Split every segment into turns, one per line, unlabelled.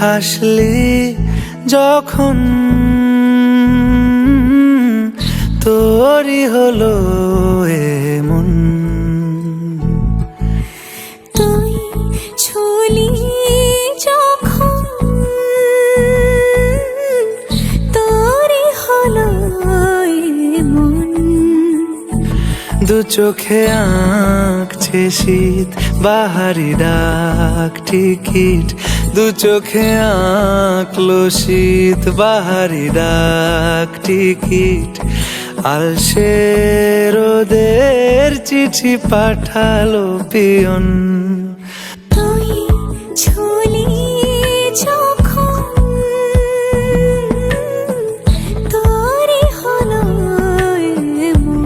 হাসলি যখন তোরই হলো এমন।
তুই ছুলি যখন তোরই হলো এমন।
দু চোখে আঁকছে শীত বাহারি ডাক টিকিট, দু চোখে আঁকলো শীত বাহারি ডাক টিকিট। আলসে রোদের চিঠি পাঠালো পিয়ন।
তুই ছুলি যখন তোরই হলো এমন।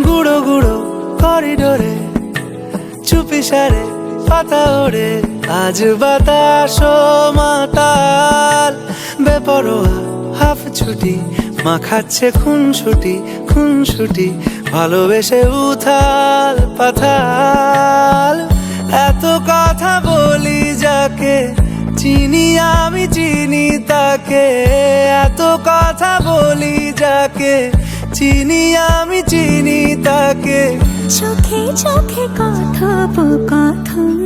গুঁড়ো গুঁড়ো করিডোরে চুপি সারে পাতা ওড়ে, আজ বাতাস মাতাল বেপরোয়া হাফ ছুটি মাখাচ্ছে খুনসুটি খুনসুটি, ভালোবেসে উথাল পাথাল। এত কথা বলি যাকে চিনি আমি চিনি তাকে, এত কথা বলি যাকে চিনি আমি চিনি তাকে।
চোখে চোখে কথোপকথন